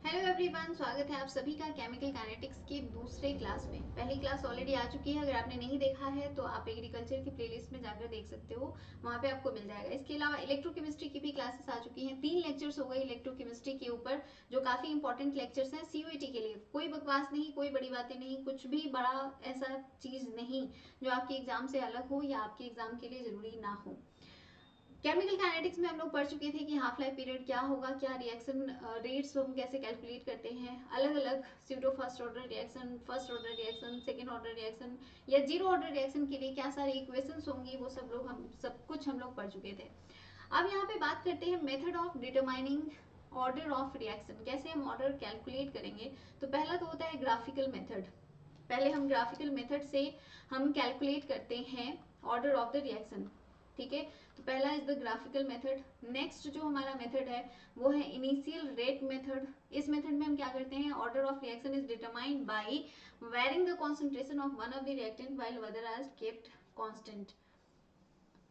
Hello everyone, स्वागत है आप सभी का केमिकल काइनेटिक्स के दूसरे क्लास में। पहली क्लास ऑलरेडी आ चुकी है। अगर आपने नहीं देखा है तो आप एग्रीकल्चर की प्लेलिस्ट में जाकर देख सकते हो, वहाँ पे आपको मिल जाएगा। इसके अलावा इलेक्ट्रोकेमिस्ट्री की भी क्लासेस आ चुकी हैं। 3 लेक्चर्स हो गए इलेक्ट्रोकेमिस्ट्री के ऊपर, जो काफ़ी इंपॉर्टेंट लेक्चर्स हैं सीयूईटी के लिए। कोई बकवास नहीं, कोई बड़ी बातें नहीं, कुछ भी बड़ा ऐसा चीज़ नहीं जो आपके एग्जाम से अलग हो या आपके एग्जाम के लिए ज़रूरी ना हो। केमिकल काइनेटिक्स में हम लोग पढ़ चुके थे कि हाफ लाइफ पीरियड क्या होगा, क्या रिएक्शन रेट्स हम कैसे कैलकुलेट करते हैं, अलग अलग pseudo first order reaction, first order reaction, second order reaction या जीरो ऑर्डर रिएक्शन के लिए क्या सारी इक्वेशंस होंगी, वो सब कुछ हम लोग पढ़ चुके थे। अब यहाँ पे बात करते हैं method of determining order of reaction, कैसे हम ऑर्डर कैलकुलेट करेंगे। तो पहला तो होता है ग्राफिकल मेथड। पहले हम ग्राफिकल मेथड से हम कैलकुलेट करते हैं ऑर्डर ऑफ द रिएक्शन। ठीक है, तो पहला is the graphical method. Next जो हमारा मेथड है वो है इनिशियल रेट मेथड। इस मेथड में हम क्या करते हैं, order of reaction is determined by varying the concentration of one of the reactant while other are kept constant.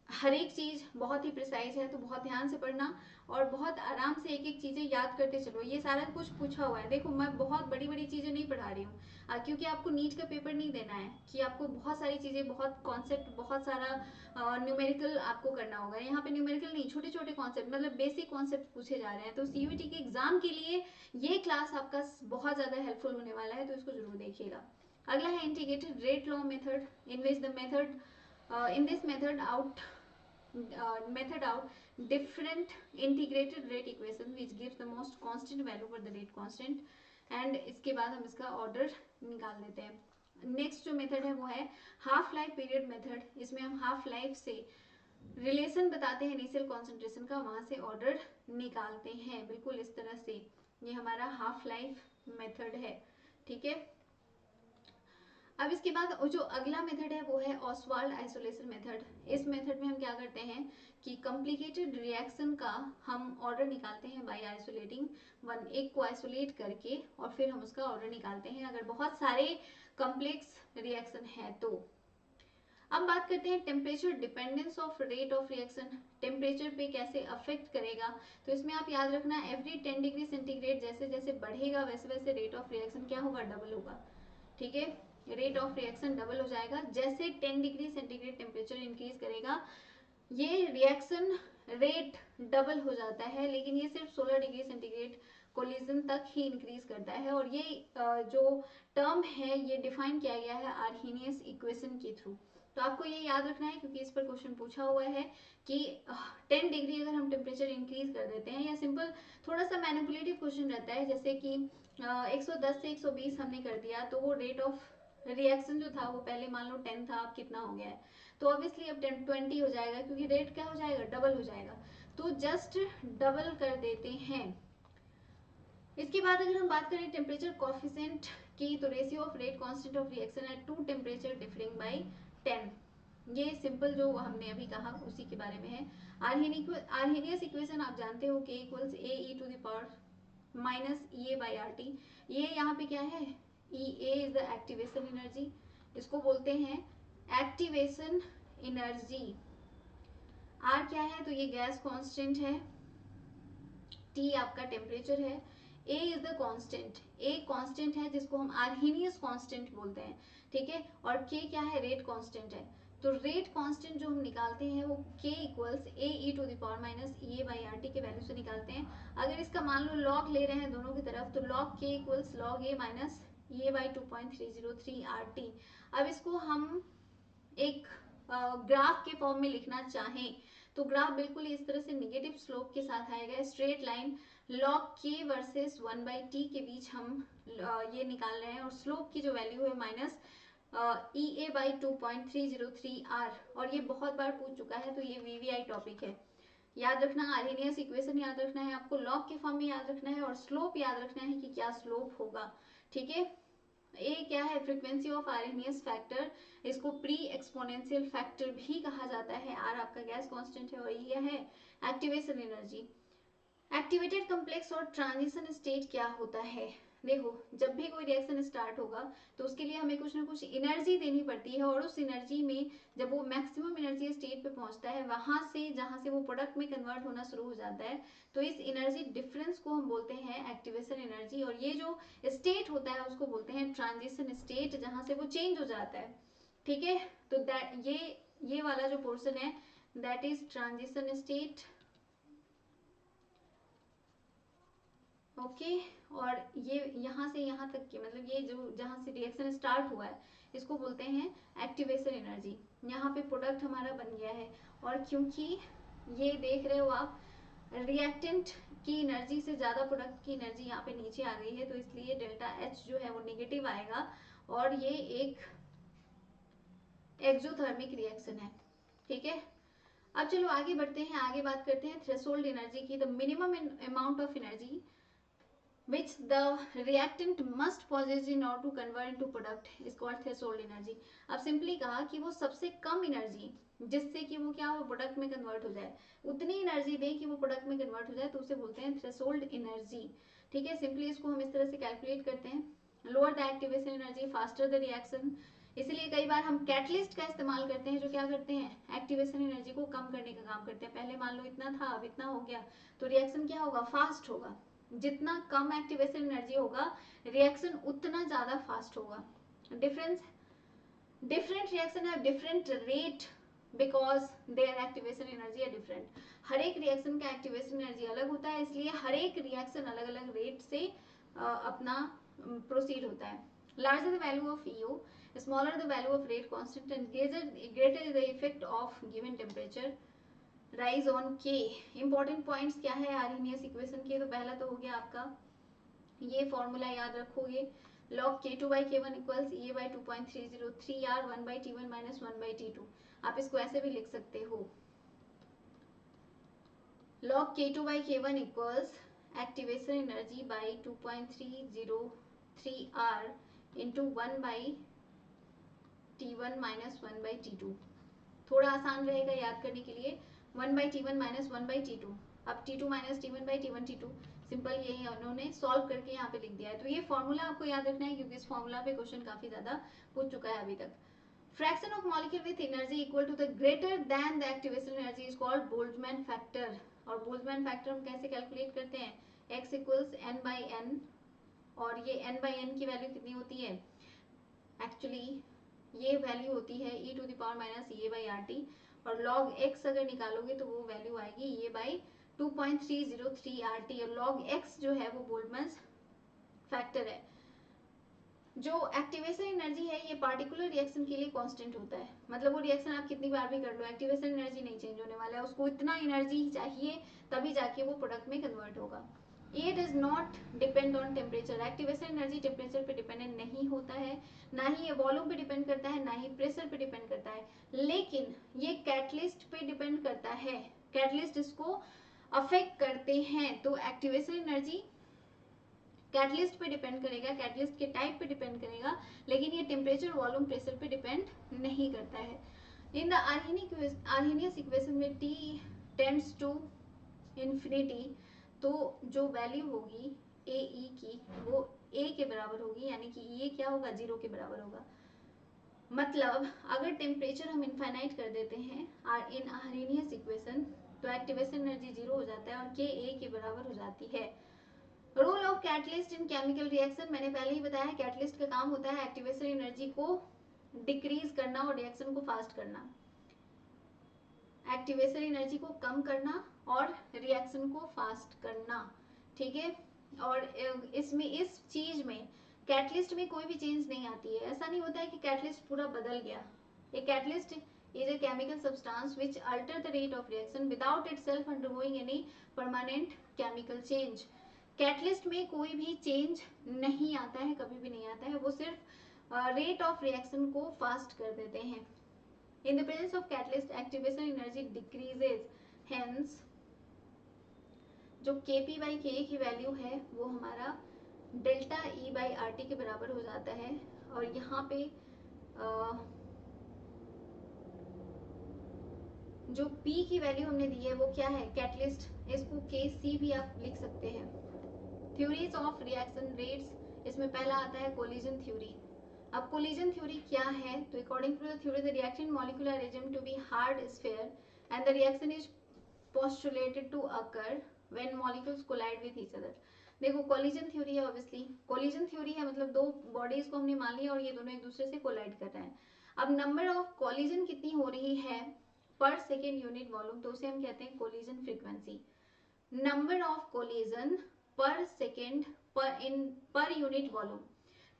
हर एक चीज बहुत ही प्रिसाइज है, तो बहुत ध्यान से पढ़ना और बहुत आराम से एक एक चीजें याद करते चलो। ये सारा कुछ पूछा हुआ है, देखो मैं बहुत बड़ी बड़ी चीजें नहीं पढ़ा रही हूँ, क्योंकि आपको नीट का पेपर नहीं देना है कि आपको बहुत सारी चीजें, बहुत कॉन्सेप्ट, बहुत सारा न्यूमेरिकल आपको करना होगा। यहाँ पे न्यूमेरिकल नहीं, छोटे छोटे कॉन्सेप्ट, मतलब बेसिक कॉन्सेप्ट पूछे जा रहे हैं। तो सीयूईटी के एग्जाम के लिए ये क्लास आपका बहुत ज्यादा हेल्पफुल होने वाला है, तो इसको जरूर देखिएगा। अगला है integrated rate law method, in which the method in this method out different integrated rate equation which gives the most constant value for the rate constant, and इसके बाद हम इसका ऑर्डर निकाल लेते हैं। नेक्स्ट जो मेथड है वो है हाफ लाइफ पीरियड मेथड। इसमें हम हाफ लाइफ से रिलेशन बताते हैं इनिशियल कॉन्सेंट्रेशन का, वहां से ऑर्डर निकालते हैं, बिल्कुल इस तरह से। ये हमारा हाफ लाइफ मेथड है। ठीक है, अब इसके बाद जो अगला मेथड है वो है ऑसवाल्ड आइसोलेशन मेथड। इस मेथड में हम क्या करते हैं कि कॉम्प्लिकेटेड रिएक्शन का हम ऑर्डर निकालते हैं बाय आइसोलेटिंग वन, एक को आइसोलेट करके और फिर हम उसका ऑर्डर निकालते हैं अगर बहुत सारे कॉम्प्लेक्स रिएक्शन है तो। अब बात करते हैं temperature dependence of rate of reaction, temperature पे कैसे अफेक्ट करेगा। तो इसमें आप याद रखना एवरी 10 डिग्री सेंटीग्रेड जैसे जैसे बढ़ेगा वैसे वैसे रेट ऑफ रिएक्शन क्या होगा, डबल होगा। ठीक है, रेट ऑफ रिएक्शन डबल हो जाएगा जैसे 10 डिग्री सेंटीग्रेड टेम्परेचर इंक्रीज करेगा। ये रिएक्शन रेट डबल हो जाता है, लेकिन ये सिर्फ 16 डिग्री सेंटीग्रेड कोलिजन तक ही इंक्रीज करता है। और ये जो टर्म है ये डिफाइन किया गया है आर्हीनियस इक्वेशन के थ्रू। तो आपको ये याद रखना है क्योंकि इस पर क्वेश्चन पूछा हुआ है कि 10 डिग्री अगर हम टेम्परेचर इंक्रीज कर देते हैं, या सिंपल थोड़ा सा मैनिपुलेटिव क्वेश्चन रहता है, जैसे कि 110 से 120 हमने कर दिया, तो वो रेट ऑफ रिएक्शन जो था वो पहले मान लो 10 था, अब कितना हो गया है, तो ऑब्वियसली अब 20 हो जाएगा क्योंकि रेट क्या हो जाएगा, डबल हो जाएगा। तो जस्ट डबल कर देते हैं। इसके बाद अगर हम बात करें टेम्परेचर कॉफिशिएंट की, तो ratio of rate constant of reaction at two temperature differing by 10। ये सिंपल जो हमने अभी कहा उसी के बारे में है। आर्हीनियस इक्वेशन आप जानते हो, K equals A E to the power minus E A by R T. ये यहाँ पे क्या है, E A is the activation energy, इसको बोलते हैं एक्टिवेशन एनर्जी। आर क्या है, तो ये गैस कांस्टेंट है, टी आपका टेम्परेचर है, A is the constant, A constant है जिसको हम आर्हीनियस कांस्टेंट बोलते हैं। ठीक है, और के क्या है, रेट कांस्टेंट है। तो रेट कांस्टेंट जो हम निकालते हैं वो K equals A E to the power minus E A by R T के वैल्यू से निकालते हैं। अगर इसका मान लो लॉग ले रहे हैं दोनों की तरफ, तो लॉग के equals log A minus E A by 2.303 R T. अब इसको हम एक ग्राफ के फॉर्म में लिखना चाहें तो ग्राफ बिल्कुल इस तरह से निगेटिव स्लोप के साथ आएगा, स्ट्रेट लाइन लॉग के वर्सेस 1/t के बीच हम ये निकाल रहे हैं, और स्लोप की जो वैल्यू है minus E A by 2.303 R. और ये बहुत बार पूछ चुका है, तो ये वीवीआई टॉपिक है। याद रखना, आर्हीनियस इक्वेशन याद रखना है आपको, लॉग के फॉर्म में याद रखना है, और स्लोप याद रखना है कि क्या स्लोप होगा। ठीक है, ए क्या है, फ्रीक्वेंसी ऑफ आर्हीनियस फैक्टर, इसको प्री एक्सपोनेंशियल फैक्टर भी कहा जाता है। आर आपका गैस कांस्टेंट है, और ये है एक्टिवेशन एनर्जी। एक्टिवेटेड कॉम्प्लेक्स और ट्रांजिशन स्टेट क्या होता है? देखो, जब भी कोई रिएक्शन स्टार्ट होगा तो उसके लिए हमें कुछ ना कुछ एनर्जी देनी पड़ती है, और उस एनर्जी में जब वो मैक्सिमम एनर्जी स्टेट पे पहुंचता है, वहां से जहां से वो प्रोडक्ट में कन्वर्ट होना शुरू हो जाता है, तो इस एनर्जी डिफरेंस को हम बोलते हैं एक्टिवेशन एनर्जी। और ये जो स्टेट होता है उसको बोलते हैं ट्रांजिशन स्टेट, जहां से वो चेंज हो जाता है। ठीक है, तो दैट ये वाला जो पोर्शन है that is transition state. Okay, और ये यहाँ से यहाँ तक की, मतलब ये जो जहाँ से रिएक्शन स्टार्ट हुआ है इसको बोलते हैं एक्टिवेशन एनर्जी। यहाँ पे प्रोडक्ट हमारा बन गया है, और क्योंकि ये देख रहे हो आप रिएक्टेंट की एनर्जी से ज़्यादा प्रोडक्ट की एनर्जी यहाँ पे नीचे आ गई है, तो इसलिए डेल्टा एच जो है वो नेगेटिव आएगा, और ये एक एक्सोथर्मिक रिएक्शन है। ठीक है, अब चलो आगे बढ़ते हैं, आगे बात करते हैं थ्रेशोल्ड एनर्जी की। The minimum amount of energy which the reactant must possess in order to convert into product is called threshold energy। अब सिंपली कहा कि वो सबसे कम एनर्जी जिससे कि वो क्या हो, प्रोडक्ट में कन्वर्ट हो जाए, उतनी एनर्जी दें कि वो प्रोडक्ट में कन्वर्ट हो जाए, तो उसे बोलते हैं थ्रेशोल्ड एनर्जी। ठीक है, सिंपली इसको हम इस तरह से कैलकुलेट करते हैं, lower the activation energy faster the reaction. इसलिए कई बार हम कैटलिस्ट का इस्तेमाल करते हैं, जो क्या करते हैं एक्टिवेशन एनर्जी को कम करने का काम करते हैं। पहले मान लो इतना था, अब इतना हो गया, तो रिएक्शन क्या होगा, फास्ट होगा। जितना कम एक्टिवेशन एनर्जी होगा रिएक्शन उतना ज्यादा फास्ट होगा। डिफरेंस, डिफरेंट रिएक्शन है different rate because their activation energy है डिफरेंट। हर एक रिएक्शन का एक्टिवेशन एनर्जी अलग होता है, इसलिए हर एक रिएक्शन अलग अलग रेट से अपना प्रोसीड होता है। Larger the value of EO, smaller the value of rate constant and greater is the effect of given temperature rise on K. Important points क्या है आर्हेनियस इक्वेशन के? तो पहला तो हो गया आपका ये फॉर्मूला याद रखोगे, log k2 by k1 equals a by 2.303 r 1 by t1 minus 1 by t2। आप इसको ऐसे भी लिख सकते हो, log k2 by k1 equals activation energy by 2.303 r into 1 by t1 minus 1 by t2। थोड़ा आसान रहेगा याद करने के लिए, 1 by t1 minus 1 by t2, अब t2 minus t1 by t1 t2, simple ये उन्होंने सॉल्व करके यहाँ पे लिख दिया है। तो ये फॉर्मूला आपको याद रखना है, क्योंकि इस फॉर्मूला पे क्वेश्चन काफी ज्यादा पूछ चुका है अभी तक। Fraction of molecule with energy equal to the greater than the activation energy is called Boltzmann factor. और बोल्ट्जमैन फैक्टर हम कैसे कैलकुलेट करते हैं, x equals n by n, और ये n by n की वैल्यू कितनी होती है, एक्चुअली ये वैल्यू होती है e to the power minus A by R T, और log x अगर निकालोगे तो वो वैल्यू आएगी ये बाई 2.303 आर टी, और log x जो है वो बोल्ट्जमैन फैक्टर है। जो एक्टिवेशन एनर्जी है ये पार्टिकुलर रिएक्शन के लिए कांस्टेंट होता है, मतलब वो रिएक्शन आप कितनी बार भी कर लो एक्टिवेशन एनर्जी नहीं चेंज होने वाला है, उसको इतना एनर्जी चाहिए तभी जाके वो प्रोडक्ट में कन्वर्ट होगा। ये does not depend on temperature, activation energy temperature पे डिपेंडेंट नहीं होता है, ना ही ये वॉल्यूम पे डिपेंड करता है, ना ही प्रेशर पे डिपेंड करता है, लेकिन ये कैटलिस्ट पे डिपेंड करता है, कैटलिस्ट इसको अफेक्ट करते हैं। तो एक्टिवेशन एनर्जी कैटलिस्ट पे डिपेंड करेगा, कैटलिस्ट के टाइप पे डिपेंड करेगा, लेकिन ये टेम्परेचर वॉल्यूम प्रेशर पे डिपेंड नहीं करता है। इन द आर्हेनियस इक्वेशन में T टेंड्स टू इंफिनिटी, तो जो वैल्यू होगी ए ई की वो ए के बराबर होगी, यानी कि ये क्या होगा, 0 के बराबर होगा। मतलब अगर टेम्परेचर हम इनफाइनाइट कर देते हैं इन आर्हेनियस इक्वेशन, तो एक्टिवेशन एनर्जी 0 हो जाता है और के ए के बराबर हो जाती है। Role of catalyst in chemical reaction, मैंने पहले ही बताया कैटलिस्ट का काम होता है एक्टिवेशन एनर्जी को डिक्रीज करना और रिएक्शन को फास्ट करना, एक्टिवेशन एनर्जी को कम करना और रिएक्शन को फास्ट करना। ठीक है, और इसमें इस चीज में कैटलिस्ट में कोई भी चेंज नहीं आती है, ऐसा नहीं होता है कि कैटलिस्ट पूरा बदल गया। A catalyst is a chemical substance which alter the rate of reaction without itself undergoing any permanent chemical change। Catalyst में कोई भी चेंज नहीं आता है, कभी भी नहीं आता है, वो सिर्फ रेट ऑफ रिएक्शन को फास्ट कर देते हैं। In the presence of catalyst activation energy decreases, hence जो Kp बाई के की वैल्यू है वो हमारा delta E by R T के बराबर हो जाता है। और यहाँ पे जो P की वैल्यू हमने दी है वो क्या है, कैटलिस्ट, इसको KC भी आप लिख सकते हैं। थ्योरीज ऑफ रिएक्शन रेट्स, इसमें पहला आता है कोलिजन थ्योरी। अब कोलिजन थ्योरी क्या है, तो according to the theory the reaction molecule are assumed to be hard sphere and the reaction is postulated to occur when molecules collide with each other। देखो collision theory है, obviously collision theory है मतलब दो bodies को हमने मान लिया और ये दोनों एक दूसरे से कोलाइड कर रहे हैं। अब नंबर ऑफ कोलिजन कितनी हो रही है पर सेकेंड यूनिट वॉल्यूम, तो उसे हम कहते हैं collision frequency. Number of collision per second per unit volume,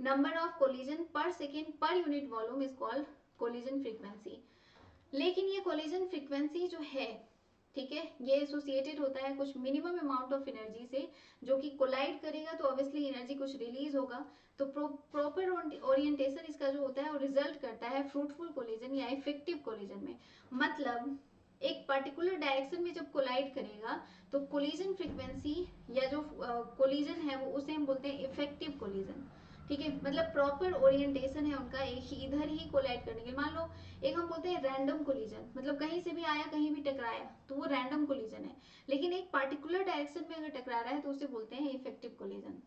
number of collision per second per unit volume is called collision frequency. लेकिन ये कोलिजन फ्रीक्वेंसी जो है, ठीक है, ये एसोसिएटेड होता है कुछ मिनिमम अमाउंट ऑफ एनर्जी से, जो कि कोलाइड करेगा तो ऑब्वियसली एनर्जी कुछ रिलीज होगा, तो प्रॉपर ओरिएंटेशन इसका जो होता है वो रिजल्ट करता है फ्रूटफुल कोलिजन या इफेक्टिव कोलिजन में। मतलब एक पर्टिकुलर डायरेक्शन में जब कोलाइड करेगा तो कोलिजन फ्रीक्वेंसी या जो कोलिजन है वो उसे हम बोलते हैं इफेक्टिव कोलिजन। ठीक है, मतलब प्रॉपर ओरिएंटेशन है उनका एक ही इधर ही कोलाइड करने के लिए। मान लो एक हम बोलते हैं रैंडम कोलिजन, मतलब कहीं से भी आया कहीं भी टकराया तो वो रैंडम कोलिजन है, लेकिन एक पार्टिकुलर डायरेक्शन में अगर टकरा रहा है तो उसे बोलते हैं इफेक्टिव कोलिजन।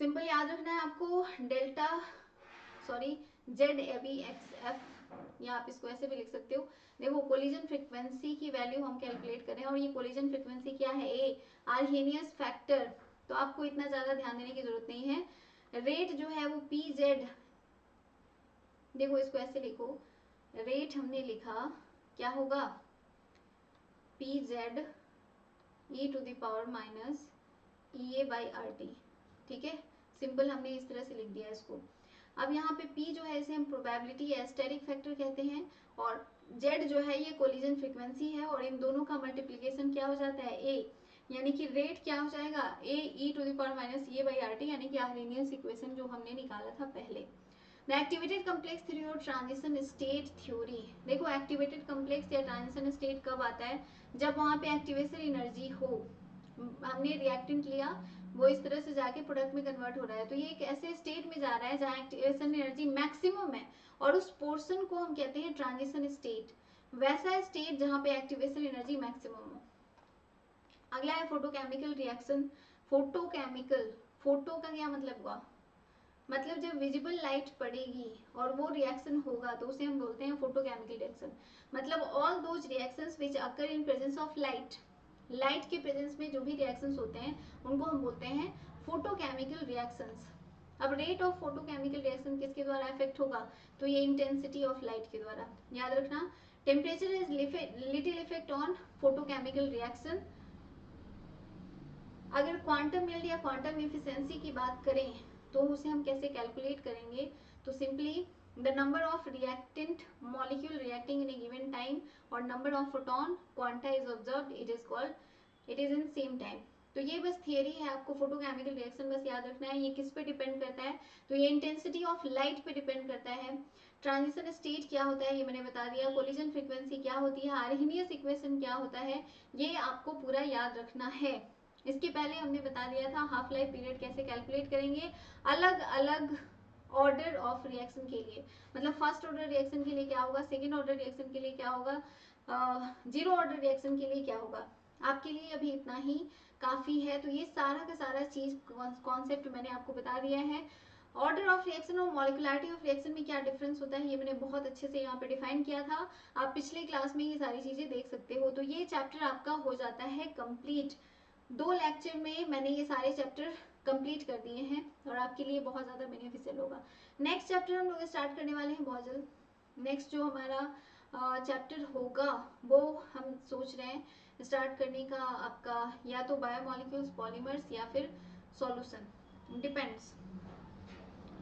सिंपल याद रखना है आपको, डेल्टा ZABXF, या आप इसको ऐसे भी लिख सकते हो। देखो कोलिजन फ्रीक्वेंसी की वैल्यू हम कैलकुलेट करें और ये कोलिजन फ्रीक्वेंसी क्या है, A आर्हेनियस फैक्टर, तो आपको इतना ज्यादा ध्यान देने की जरूरत नहीं है। रेट जो है वो PZ, देखो इसको ऐसे लिखो, रेट हमने लिखा क्या होगा PZ e⁻ EA/RT। ठीक है, सिंपल हमने इस तरह से लिख दिया इसको। अब यहाँ पे P जो है इसे हम प्रोबेबिलिटी एस्टेरिक फैक्टर कहते हैं और Z जो है ये कोलिजन फ्रीक्वेंसी है और इन दोनों का मल्टीप्लीकेशन क्या हो जाता है A, यानी कि रेट क्या हो जाएगा A e⁻ EA/RT, यानी कि आर्हेनियस इक्वेशन जो हमने निकाला था पहले। द एक्टिवेटेड कम्प्लेक्स थ्योरी और ट्रांजिशन स्टेट थ्योरी, देखो एक्टिवेटेड कम्प्लेक्स या ट्रांजिशन स्टेट कब आता है, जब वहां पे एक्टिवेशन एनर्जी हो, हमने रिएक्टेंट लिया वो इस तरह से जाके प्रोडक्ट में कन्वर्ट हो रहा है, तो ये एक ऐसे स्टेट में जा रहा है जहाँ एक्टिवेशन एनर्जी मैक्सिमम है और उस पोर्शन को हम कहते हैं ट्रांजिशन स्टेट। वैसा स्टेट जहाँ पे एक्टिवेशन एनर्जी मैक्सिमम हो। अगला है फोटोकेमिकल रिएक्शन। फोटोकेमिकल, फोटो का क्या मतलब हुआ, मतलब जब विजिबल लाइट पड़ेगी और वो रिएक्शन होगा तो उसे हम बोलते हैं फोटोकेमिकल रिएक्शन। मतलब all those reactions which occur in presence of light, light के प्रेजेंस में जो भी रिएक्शंस होते हैं उनको हम बोलते हैं फोटोकेमिकल रिएक्शंस। अब रेट ऑफ फोटोकेमिकल रिएक्शन किसके द्वारा इफेक्ट होगा, तो ये इंटेंसिटी ऑफ लाइट के द्वारा। याद रखना temperature is little effect on photochemical reaction. अगर क्वांटम यील्ड या क्वांटम एफिशिएंसी की बात करें तो उसे हम कैसे कैलकुलेट करेंगे, तो simply the number of reactant molecule reacting in a given time और number of photon quanta is observed, it is in same time. तो ये बस थियरी है, आपको फोटोकेमिकल रिएक्शन बस याद रखना है। ये किस पे डिपेंड करता है, तो ये इंटेंसिटी ऑफ लाइट पे डिपेंड करता है। ट्रांजिशन स्टेट क्या होता है ये मैंने बता दिया, कोलिजन फ्रीक्वेंसी क्या होती है, आर्हेनियस इक्वेशन क्या होता है, ये आपको पूरा याद रखना है। इसके पहले हमने बता दिया था हाफ लाइफ पीरियड कैसे कैलकुलेट करेंगे अलग अलग ऑर्डर ऑफ रिएक्शन के लिए, मतलब फर्स्ट ऑर्डर रिएक्शन के लिए क्या होगा, सेकेंड ऑर्डर रिएक्शन के लिए क्या होगा, जीरो ऑर्डर रिएक्शन के लिए क्या होगा। आपके लिए अभी इतना ही काफी है, तो ये सारा का सारा चीज कॉन्सेप्ट मैंने आपको बता दिया है। ऑर्डर ऑफ रिएक्शन और मॉलिकुलरिटी ऑफ रिएक्शन में क्या डिफरेंस होता है ये मैंने बहुत अच्छे से यहाँ पे डिफाइन किया था, आप पिछले क्लास में ये सारी चीजें देख सकते हो। तो ये चैप्टर आपका हो जाता है कंप्लीट, 2 लेक्चर में मैंने ये सारे चैप्टर कंप्लीट कर दिए हैं और आपके लिए बहुत ज़्यादा बेनिफिशियल होगा। नेक्स्ट चैप्टर हम लोग स्टार्ट करने वाले हैं बहुत जल्द। नेक्स्ट जो हमारा चैप्टर होगा वो हम सोच रहे हैं स्टार्ट करने का आपका या तो बायोमॉलिक्यूल्स पॉलीमर्स या फिर सॉल्यूशन, डिपेंड्स।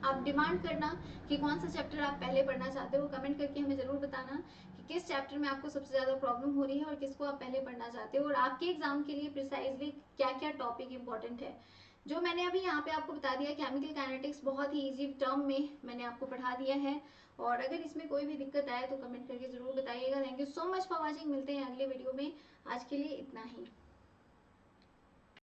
आप डिमांड करना कि कौन सा चैप्टर आप पहले पढ़ना चाहते हो, कमेंट करके हमें ज़रूर बताना कि किस चैप्टर में आपको सबसे ज़्यादा प्रॉब्लम हो रही है और किसको आप पहले पढ़ना चाहते हो और आपके एग्जाम के लिए प्रिसाइजली क्या क्या टॉपिक इंपॉर्टेंट है। जो मैंने अभी यहाँ पे आपको बता दिया केमिकल काइनेटिक्स बहुत ही इजी टर्म में मैंने आपको पढ़ा दिया है, और अगर इसमें कोई भी दिक्कत आए तो कमेंट करके ज़रूर बताइएगा। Thank you so much for watching, मिलते हैं अगले वीडियो में, आज के लिए इतना ही।